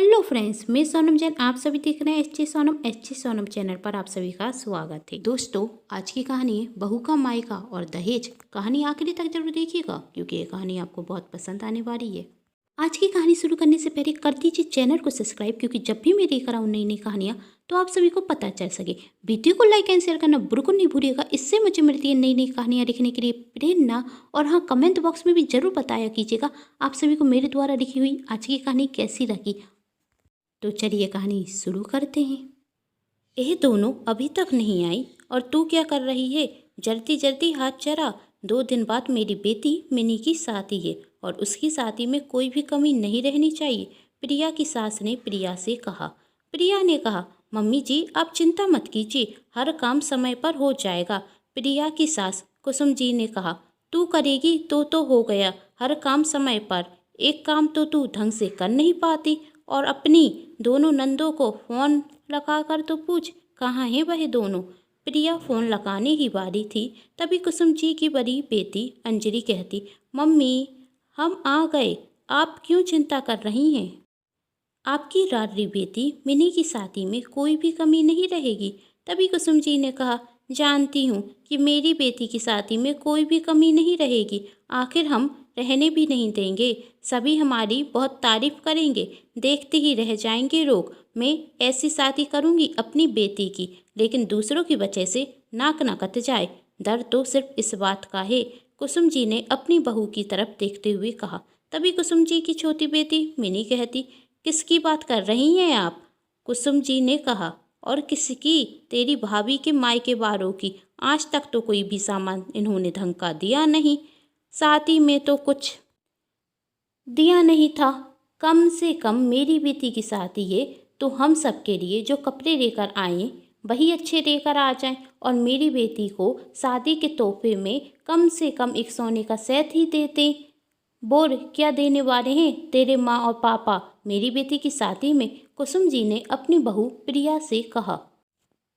Hello friends, मैं सोनम जैन। आप सभी देख रहे हैं एच जी सोनम चैनल पर आप सभी का स्वागत है। दोस्तों, आज की कहानी है बहू का मायका और दहेज। कहानी आखिरी तक जरूर देखिएगा क्योंकि ये कहानी आपको बहुत पसंद आने वाली है। आज की कहानी शुरू करने से पहले कर दीजिए चैनल को सब्सक्राइब, क्योंकि जब भी मैं लेकर आऊँ नई नई कहानियाँ तो आप सभी को पता चल सके। वीडियो को लाइक एंड शेयर करना बिल्कुल नहीं भूलिएगा, इससे मुझे मिलती है नई नई कहानियाँ लिखने के लिए प्रेरणा। और हाँ, कमेंट बॉक्स में भी जरूर बताया कीजिएगा आप सभी को मेरे द्वारा लिखी हुई आज की कहानी कैसी लगी। तो चलिए कहानी शुरू करते हैं। यह दोनों अभी तक नहीं आई और तू क्या कर रही है? जल्दी जल्दी हाथ चला। 2 दिन बाद मेरी बेटी मिनी की शादी है और उसकी शादी में कोई भी कमी नहीं रहनी चाहिए, प्रिया की सास ने प्रिया से कहा। प्रिया ने कहा, मम्मी जी आप चिंता मत कीजिए, हर काम समय पर हो जाएगा। प्रिया की सास कुसुम जी ने कहा, तू करेगी तो हो गया, हर काम समय पर। एक काम तो तू ढंग से कर नहीं पाती। और अपनी दोनों नंदों को फ़ोन लगाकर तो पूछ कहाँ हैं वह दोनों। प्रिया फ़ोन लगाने ही वाली थी, तभी कुसुम जी की बड़ी बेटी अंजलि कहती, मम्मी हम आ गए, आप क्यों चिंता कर रही हैं? आपकी लाडली बेटी मिनी की शादी में कोई भी कमी नहीं रहेगी। तभी कुसुम जी ने कहा, जानती हूँ कि मेरी बेटी की शादी में कोई भी कमी नहीं रहेगी, आखिर हम रहने भी नहीं देंगे। सभी हमारी बहुत तारीफ करेंगे, देखते ही रह जाएंगे लोग। मैं ऐसी शादी करूँगी अपनी बेटी की, लेकिन दूसरों की वजह से नाक न कट जाए। डर तो सिर्फ इस बात का है, कुसुम जी ने अपनी बहू की तरफ देखते हुए कहा। तभी कुसुम जी की छोटी बेटी मिनी कहती, किसकी बात कर रही हैं आप? कुसुम जी ने कहा, और किसकी? तेरी भाभी के मायके वालों की। आज तक तो कोई भी सामान इन्होंने ढंग का दिया नहीं, शादी में तो कुछ दिया नहीं था। कम से कम मेरी बेटी की शादी है तो हम सबके लिए जो कपड़े लेकर आए वही अच्छे लेकर आ जाएं, और मेरी बेटी को शादी के तोहफे में कम से कम एक सोने का सेट ही देते। बोल क्या देने वाले हैं तेरे माँ और पापा मेरी बेटी की शादी में? कुसुम जी ने अपनी बहू प्रिया से कहा।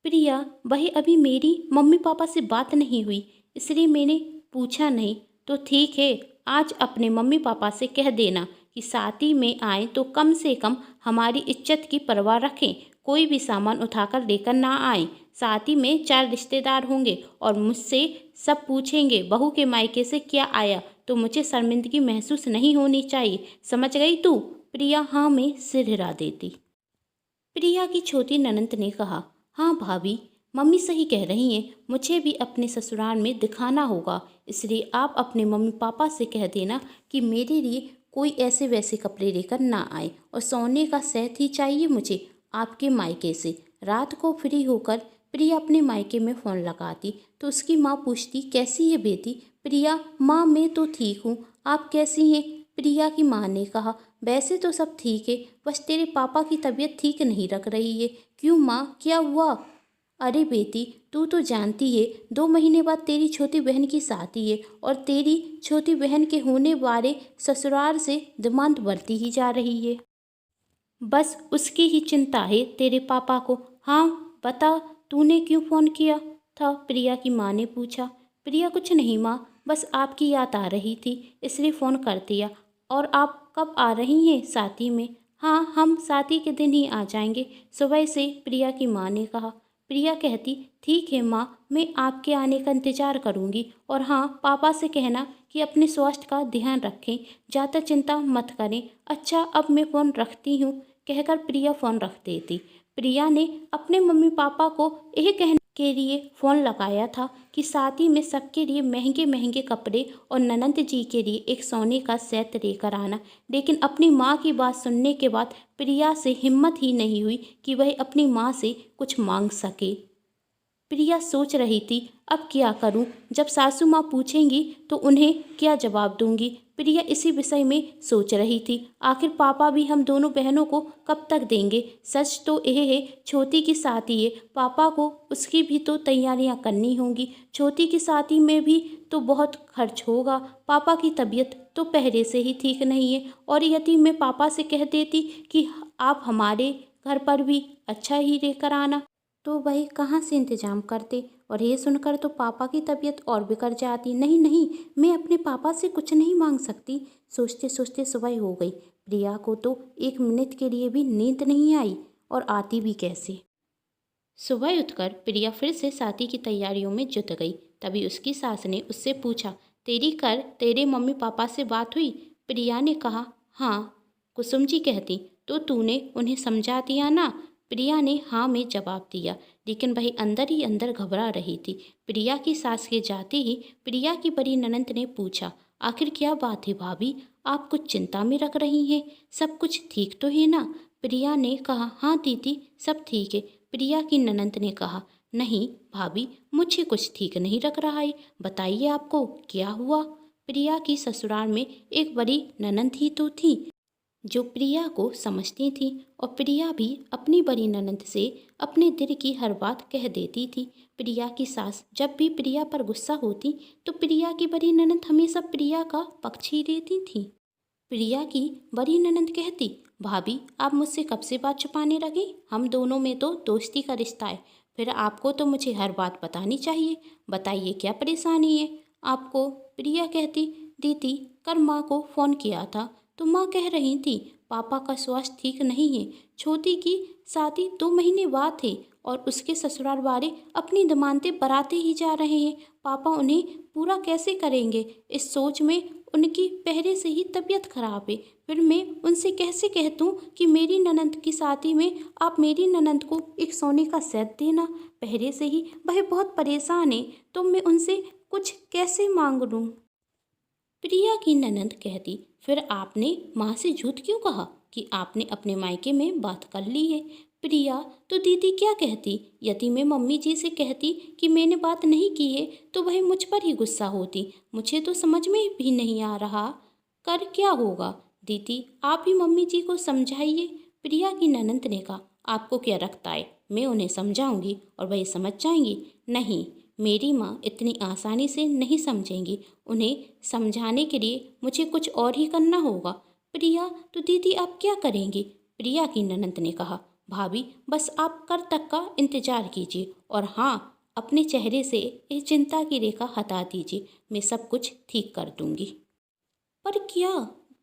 प्रिया, वही अभी मेरी मम्मी पापा से बात नहीं हुई, इसलिए मैंने पूछा नहीं। तो ठीक है, आज अपने मम्मी पापा से कह देना कि शादी में आए तो कम से कम हमारी इज्जत की परवाह रखें, कोई भी सामान उठाकर लेकर ना आए। शादी में 4 रिश्तेदार होंगे और मुझसे सब पूछेंगे बहू के मायके से क्या आया, तो मुझे शर्मिंदगी महसूस नहीं होनी चाहिए, समझ गई तू? प्रिया हाँ में सिर हिला देती। प्रिया की छोटी ननंद ने कहा, हाँ भाभी, मम्मी सही कह रही हैं, मुझे भी अपने ससुराल में दिखाना होगा, इसलिए आप अपने मम्मी पापा से कह देना कि मेरे लिए कोई ऐसे वैसे कपड़े लेकर ना आए, और सोने का सेट ही चाहिए मुझे आपके मायके से। रात को फ्री होकर प्रिया अपने मायके में फ़ोन लगाती तो उसकी माँ पूछती, कैसी है बेटी? प्रिया, माँ मैं तो ठीक हूँ, आप कैसी हैं? प्रिया की माँ ने कहा, वैसे तो सब ठीक है, बस तेरे पापा की तबीयत ठीक नहीं लग रही है। क्यों माँ, क्या हुआ? अरे बेटी, तू तो जानती है 2 महीने बाद तेरी छोटी बहन की शादी है, और तेरी छोटी बहन के होने वाले ससुराल से डिमांड बढ़ती ही जा रही है। बस उसकी ही चिंता है तेरे पापा को। हाँ बता, तूने क्यों फ़ोन किया था? प्रिया की माँ ने पूछा। प्रिया, कुछ नहीं माँ, बस आपकी याद आ रही थी इसलिए फ़ोन कर दिया। और आप कब आ रही हैं शादी में? हाँ, हम शादी के दिन ही आ जाएंगे सुबह से, प्रिया की माँ ने कहा। प्रिया कहती, ठीक है माँ, मैं आपके आने का इंतज़ार करूँगी, और हाँ पापा से कहना कि अपने स्वास्थ्य का ध्यान रखें, ज़्यादा चिंता मत करें। अच्छा, अब मैं फ़ोन रखती हूँ, कहकर प्रिया फ़ोन रख देती। प्रिया ने अपने मम्मी पापा को यह कहने के लिए फ़ोन लगाया था कि शादी में सबके लिए महंगे महंगे कपड़े और ननंद जी के लिए एक सोने का सेट लेकर आना, लेकिन अपनी माँ की बात सुनने के बाद प्रिया से हिम्मत ही नहीं हुई कि वह अपनी माँ से कुछ मांग सके। प्रिया सोच रही थी, अब क्या करूं? जब सासू माँ पूछेंगी तो उन्हें क्या जवाब दूंगी? प्रिया इसी विषय में सोच रही थी। आखिर पापा भी हम दोनों बहनों को कब तक देंगे? सच तो यह है, छोटी की शादी है, पापा को उसकी भी तो तैयारियां करनी होंगी। छोटी की शादी में भी तो बहुत खर्च होगा। पापा की तबीयत तो पहले से ही ठीक नहीं है, और यदि मैं पापा से कह देती कि आप हमारे घर पर भी अच्छा ही लेकर आना, तो वह कहाँ से इंतजाम करते? और ये सुनकर तो पापा की तबीयत और बिगड़ जाती। नहीं नहीं, मैं अपने पापा से कुछ नहीं मांग सकती। सोचते सोचते सुबह हो गई। प्रिया को तो 1 मिनट के लिए भी नींद नहीं आई, और आती भी कैसे। सुबह उठकर प्रिया फिर से शादी की तैयारियों में जुट गई। तभी उसकी सास ने उससे पूछा, तेरे मम्मी पापा से बात हुई? प्रिया ने कहा, हाँ, कुसुम जी कहती तो तूने उन्हें समझा दिया ना? प्रिया ने हाँ में जवाब दिया, लेकिन वही अंदर ही अंदर घबरा रही थी। प्रिया की सास के जाते ही प्रिया की बड़ी ननंद ने पूछा, आखिर क्या बात है भाभी, आप कुछ चिंता में रख रही हैं? सब कुछ ठीक तो है ना? प्रिया ने कहा, हाँ दीदी, सब ठीक है। प्रिया की ननंद ने कहा, नहीं भाभी, मुझे कुछ ठीक नहीं लग रहा है, बताइए आपको क्या हुआ। प्रिया की ससुराल में एक बड़ी ननंद ही तो थी जो प्रिया को समझती थी, और प्रिया भी अपनी बड़ी ननंद से अपने दिल की हर बात कह देती थी। प्रिया की सास जब भी प्रिया पर गुस्सा होती तो प्रिया की बड़ी ननंद हमेशा प्रिया का पक्ष ही लेती थी। प्रिया की बड़ी ननंद कहती, भाभी आप मुझसे कब से बात छुपाने लगी? हम दोनों में तो दोस्ती का रिश्ता है, फिर आपको तो मुझे हर बात बतानी चाहिए। बताइए क्या परेशानी है आपको? प्रिया कहती, दीदी कल माँ को फ़ोन किया था तो माँ कह रही थी पापा का स्वास्थ्य ठीक नहीं है। छोटी की शादी 2 महीने बाद है और उसके ससुराल वाले अपनी जमानतें बढ़ाते ही जा रहे हैं। पापा उन्हें पूरा कैसे करेंगे? इस सोच में उनकी पहले से ही तबीयत खराब है। फिर मैं उनसे कैसे कह दूँ कि मेरी ननंद की शादी में आप मेरी ननंद को एक सोने का सेट देना? पहले से ही वह बहुत परेशान है, तो मैं उनसे कुछ कैसे मांग लूँ? प्रिया की ननंद कहती, फिर आपने माँ से झूठ क्यों कहा कि आपने अपने मायके में बात कर ली है? प्रिया, तो दीदी क्या कहती? यदि मैं मम्मी जी से कहती कि मैंने बात नहीं की है तो वह मुझ पर ही गुस्सा होती। मुझे तो समझ में भी नहीं आ रहा कर क्या होगा। दीदी आप ही मम्मी जी को समझाइए। प्रिया की ननंद ने कहा, आपको क्या रखता है मैं उन्हें समझाऊंगी और वही समझ जाएंगी? नहीं, मेरी माँ इतनी आसानी से नहीं समझेंगी। उन्हें समझाने के लिए मुझे कुछ और ही करना होगा। प्रिया, तो दीदी आप क्या करेंगी? प्रिया की ननंद ने कहा, भाभी बस आप कल तक का इंतजार कीजिए, और हाँ, अपने चेहरे से इस चिंता की रेखा हटा दीजिए, मैं सब कुछ ठीक कर दूंगी। पर क्या?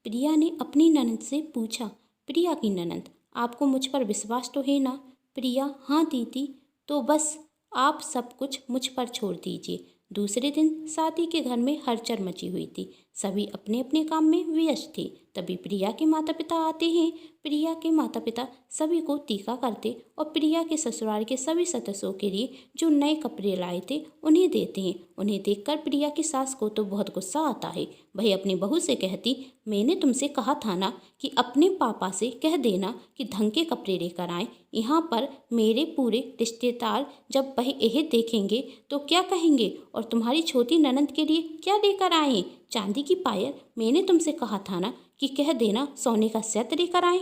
प्रिया ने अपनी ननंद से पूछा। प्रिया की ननंद, आपको मुझ पर विश्वास तो है ना? प्रिया, हाँ दीदी, तो बस आप सब कुछ मुझ पर छोड़ दीजिए। दूसरे दिन शादी के घर में हलचल मची हुई थी। सभी अपने अपने काम में व्यस्त थे। तभी प्रिया के माता पिता आते हैं। प्रिया के माता पिता सभी को टीका करते और प्रिया के ससुराल के सभी सदस्यों के लिए जो नए कपड़े लाए थे उन्हें देते हैं। उन्हें देखकर प्रिया की सास को तो बहुत गुस्सा आता है। वह अपनी बहू से कहती, मैंने तुमसे कहा था ना कि अपने पापा से कह देना कि ढंग के कपड़े लेकर आएं। यहाँ पर मेरे पूरे रिश्तेदार जब वह यह देखेंगे तो क्या कहेंगे? और तुम्हारी छोटी ननंद के लिए क्या लेकर आए हैं? चांदी की पायल? मैंने तुमसे कहा था ना कि कह देना सोने का सेट लेकर आए।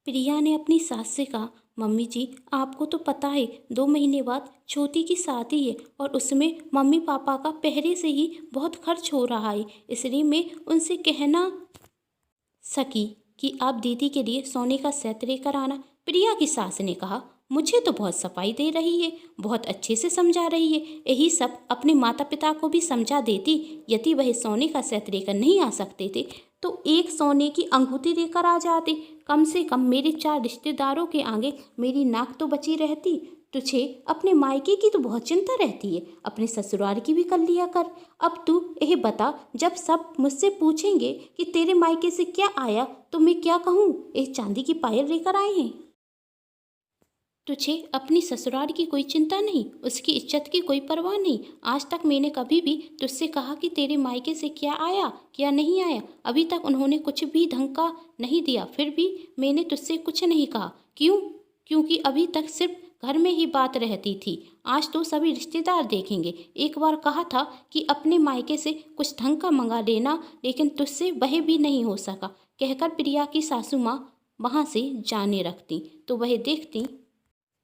प्रिया ने अपनी सास से कहा, मम्मी जी आपको तो पता है 2 महीने बाद छोटी की शादी है और उसमें मम्मी पापा का पहले से ही बहुत खर्च हो रहा है, इसलिए मैं उनसे कहना सकी कि आप दीदी के लिए सोने का सेट लेकर आना। प्रिया की सास ने कहा, मुझे तो बहुत सफाई दे रही है, बहुत अच्छे से समझा रही है। यही सब अपने माता पिता को भी समझा देती। यदि वह सोने का सेट लेकर नहीं आ सकते थे तो एक सोने की अंगूठी लेकर आ जाते। कम से कम मेरे 4 रिश्तेदारों के आगे मेरी नाक तो बची रहती। तुझे अपने मायके की तो बहुत चिंता रहती है, अपने ससुराल की भी कर लिया कर। अब तू यह बता, जब सब मुझसे पूछेंगे कि तेरे मायके से क्या आया तो मैं क्या कहूँ? एक चांदी की पायल लेकर आए हैं। तुझे अपनी ससुराल की कोई चिंता नहीं, उसकी इज्जत की कोई परवाह नहीं। आज तक मैंने कभी भी तुझसे कहा कि तेरे मायके से क्या आया क्या नहीं आया? अभी तक उन्होंने कुछ भी ढंग का नहीं दिया, फिर भी मैंने तुझसे कुछ नहीं कहा। क्यों? क्योंकि अभी तक सिर्फ घर में ही बात रहती थी। आज तो सभी रिश्तेदार देखेंगे। एक बार कहा था कि अपने मायके से कुछ ढंग का मंगा लेना, लेकिन तुझसे वह भी नहीं हो सका। कहकर प्रिया की सासू माँ वहाँ से जाने रखती तो वह देखती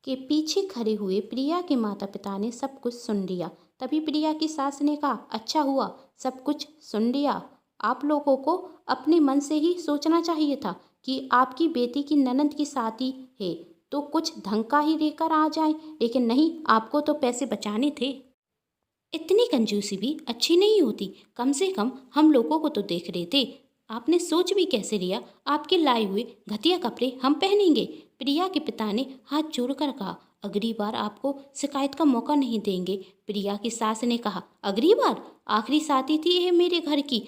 के पीछे खड़े हुए प्रिया के माता पिता ने सब कुछ सुन लिया। तभी प्रिया की सास ने कहा, अच्छा हुआ सब कुछ सुन लिया। आप लोगों को अपने मन से ही सोचना चाहिए था कि आपकी बेटी की ननंद की शादी है तो कुछ ढंग का ही लेकर आ जाए, लेकिन नहीं, आपको तो पैसे बचाने थे। इतनी कंजूसी भी अच्छी नहीं होती। कम से कम हम लोगों को तो देख लेते। आपने सोच भी कैसे लिया? आपके लाए हुए घटिया कपड़े हम पहनेंगे? प्रिया के पिता ने हाथ जोड़कर कहा। अगली बार आपको शिकायत का मौका नहीं देंगे। प्रिया की सास ने कहा। अगली बार? आखिरी शादी थी यह मेरे घर की,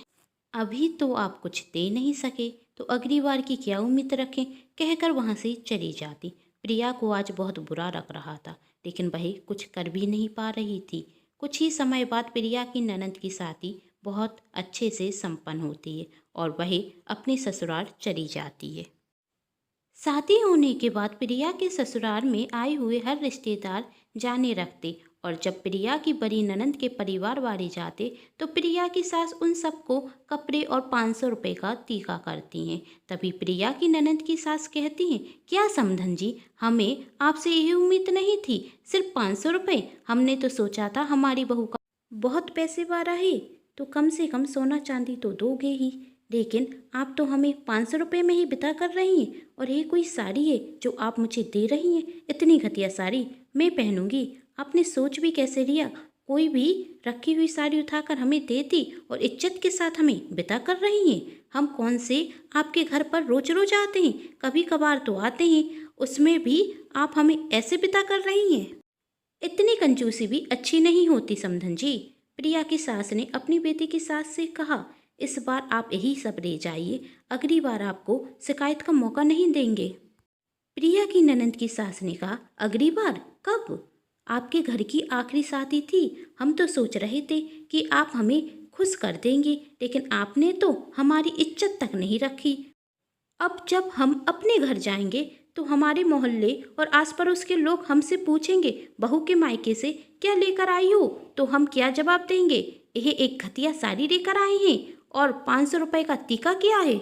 अभी तो आप कुछ दे नहीं सके, तो अगली बार की क्या उम्मीद रखें? कहकर वहाँ से चली जाती। प्रिया को आज बहुत बुरा लग रहा था, लेकिन वह कुछ कर भी नहीं पा रही थी। कुछ ही समय बाद प्रिया की ननद की शादी बहुत अच्छे से संपन्न होती है और वह अपने ससुराल चली जाती है। शादी होने के बाद प्रिया के ससुराल में आए हुए हर रिश्तेदार जाने रखते और जब प्रिया की बड़ी ननद के परिवार वाले जाते तो प्रिया की सास उन सबको कपड़े और 500 रुपये का तीखा करती हैं। तभी प्रिया की ननद की सास कहती हैं, क्या समधन जी, हमें आपसे यही उम्मीद नहीं थी, सिर्फ 500 रुपये? हमने तो सोचा था हमारी बहू का बहुत पैसे वाला है तो कम से कम सोना चांदी तो दोगे ही, लेकिन आप तो हमें 500 रुपये में ही विदा कर रही हैं। और ये कोई साड़ी है जो आप मुझे दे रही हैं? इतनी घटिया साड़ी मैं पहनूंगी? आपने सोच भी कैसे लिया? कोई भी रखी हुई साड़ी उठाकर हमें देती और इज्जत के साथ हमें विदा कर रही हैं। हम कौन से आपके घर पर रोज रोज आते हैं? कभी कभार तो आते हैं, उसमें भी आप हमें ऐसे विदा कर रही हैं। इतनी कंजूसी भी अच्छी नहीं होती समधन जी। प्रिया की सास ने अपनी बेटी की सास से कहा। इस बार आप यही सब ले जाइए, अगली बार आपको शिकायत का मौका नहीं देंगे। प्रिया की ननद की सास ने कहा। अगली बार कब? आपके घर की आखिरी शादी थी, हम तो सोच रहे थे कि आप हमें खुश कर देंगे, लेकिन आपने तो हमारी इज्जत तक नहीं रखी। अब जब हम अपने घर जाएंगे तो हमारे मोहल्ले और आस पड़ोस के लोग हमसे पूछेंगे, बहू के मायके से क्या लेकर आई हो? तो हम क्या जवाब देंगे? यह एक घटिया साड़ी लेकर आए हैं और 500 रुपये का टीका किया है।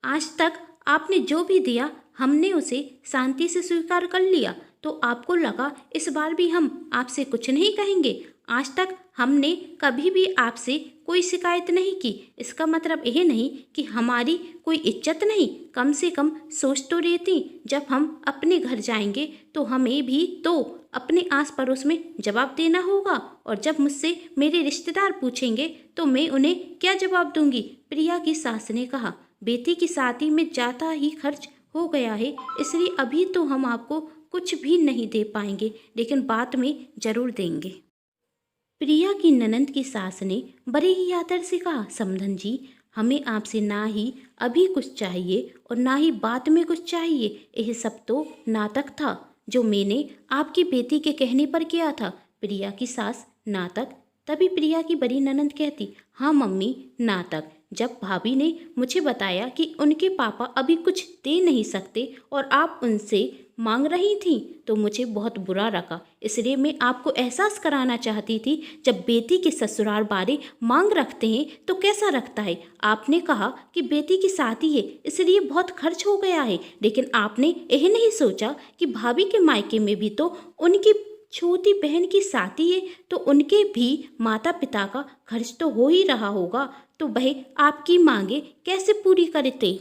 आज तक आपने जो भी दिया हमने उसे शांति से स्वीकार कर लिया, तो आपको लगा इस बार भी हम आपसे कुछ नहीं कहेंगे। आज तक हमने कभी भी आपसे कोई शिकायत नहीं की। इसका मतलब यह नहीं कि हमारी कोई इज्जत नहीं, कम से कम सोच तो रहती। जब हम अपने घर जाएंगे तो हमें भी तो अपने आस पड़ोस में जवाब देना होगा, और जब मुझसे मेरे रिश्तेदार पूछेंगे तो मैं उन्हें क्या जवाब दूंगी? प्रिया की सास ने कहा। बेटी की शादी में ज़्यादा ही खर्च हो गया है, इसलिए अभी तो हम आपको कुछ भी नहीं दे पाएंगे, लेकिन बाद में ज़रूर देंगे। प्रिया की ननद की सास ने बड़े ही आदर से कहा। समधन जी, हमें आपसे ना ही अभी कुछ चाहिए और ना ही बाद में कुछ चाहिए। यह सब तो नाटक था जो मैंने आपकी बेटी के कहने पर किया था। प्रिया की सास, नाटक? तभी प्रिया की बड़ी ननद कहती। हाँ मम्मी, नाटक। जब भाभी ने मुझे बताया कि उनके पापा अभी कुछ दे नहीं सकते और आप उनसे मांग रही थी तो मुझे बहुत बुरा लगा, इसलिए मैं आपको एहसास कराना चाहती थी जब बेटी के ससुराल बारे मांग रखते हैं तो कैसा रखता है। आपने कहा कि बेटी की शादी है इसलिए बहुत खर्च हो गया है, लेकिन आपने यह नहीं सोचा कि भाभी के मायके में भी तो उनकी छोटी बहन की शादी है, तो उनके भी माता पिता का खर्च तो हो ही रहा होगा, तो वह आपकी मांगे कैसे पूरी करते?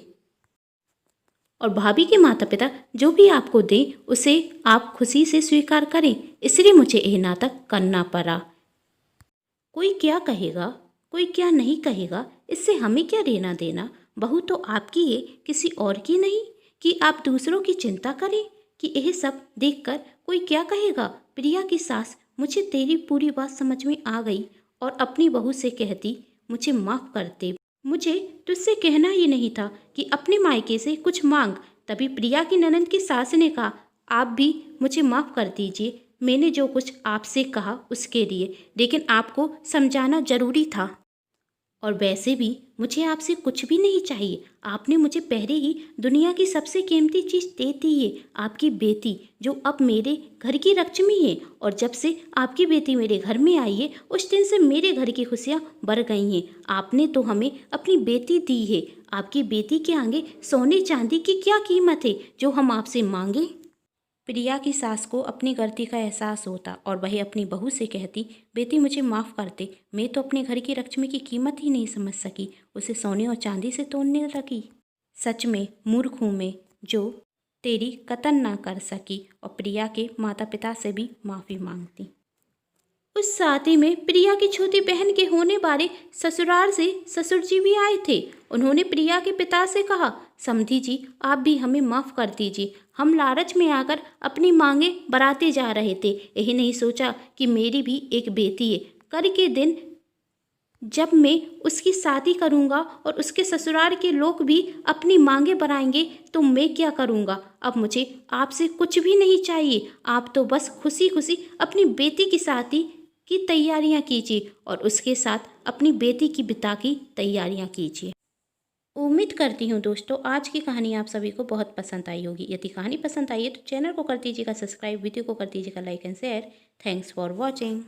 और भाभी के माता पिता जो भी आपको दें उसे आप खुशी से स्वीकार करें, इसलिए मुझे यह नाटक करना पड़ा। कोई क्या कहेगा, कोई क्या नहीं कहेगा, इससे हमें क्या लेना देना? बहू तो आपकी है, किसी और की नहीं, कि आप दूसरों की चिंता करें कि यह सब देखकर कोई क्या कहेगा। प्रिया की सास, मुझे तेरी पूरी बात समझ में आ गई और अपनी बहू से कहती, मुझे माफ़ कर दे, मुझे तुझसे कहना ही नहीं था कि अपने मायके से कुछ मांग। तभी प्रिया की ननद की सास ने कहा, आप भी मुझे माफ़ कर दीजिए, मैंने जो कुछ आपसे कहा उसके लिए, लेकिन आपको समझाना ज़रूरी था। और वैसे भी मुझे आपसे कुछ भी नहीं चाहिए, आपने मुझे पहले ही दुनिया की सबसे कीमती चीज़ दे दी है, आपकी बेटी, जो अब मेरे घर की लक्ष्मी है। और जब से आपकी बेटी मेरे घर में आई है उस दिन से मेरे घर की खुशियाँ बढ़ गई हैं। आपने तो हमें अपनी बेटी दी है, आपकी बेटी के आगे सोने चांदी की क्या कीमत है जो हम आपसे मांगे? प्रिया की सास को अपनी गलती का एहसास होता और वह अपनी बहू से कहती, बेटी मुझे माफ़ कर दे, मैं तो अपने घर की लक्ष्मी की कीमत ही नहीं समझ सकी, उसे सोने और चांदी से तोड़ने लगी। सच में मूर्ख हूँ मैं जो तेरी कतन ना कर सकी। और प्रिया के माता पिता से भी माफ़ी मांगती। उस शादी में प्रिया की छोटी बहन के होने वाले ससुराल से ससुर जी भी आए थे। उन्होंने प्रिया के पिता से कहा, समधी जी आप भी हमें माफ़ कर दीजिए, हम लालच में आकर अपनी मांगे बढ़ाते जा रहे थे, यही नहीं सोचा कि मेरी भी एक बेटी है। कल के दिन जब मैं उसकी शादी करूंगा और उसके ससुराल के लोग भी अपनी मांगे बढ़ाएंगे तो मैं क्या करूंगा। अब मुझे आपसे कुछ भी नहीं चाहिए, आप तो बस खुशी खुशी अपनी बेटी की शादी की तैयारियां कीजिए और उसके साथ अपनी बेटी की बिता की तैयारियां कीजिए। उम्मीद करती हूँ दोस्तों आज की कहानी आप सभी को बहुत पसंद आई होगी। यदि कहानी पसंद आई है तो चैनल को कर दीजिएगा सब्सक्राइब, वीडियो को कर दीजिएगा like and share. Thanks for watching.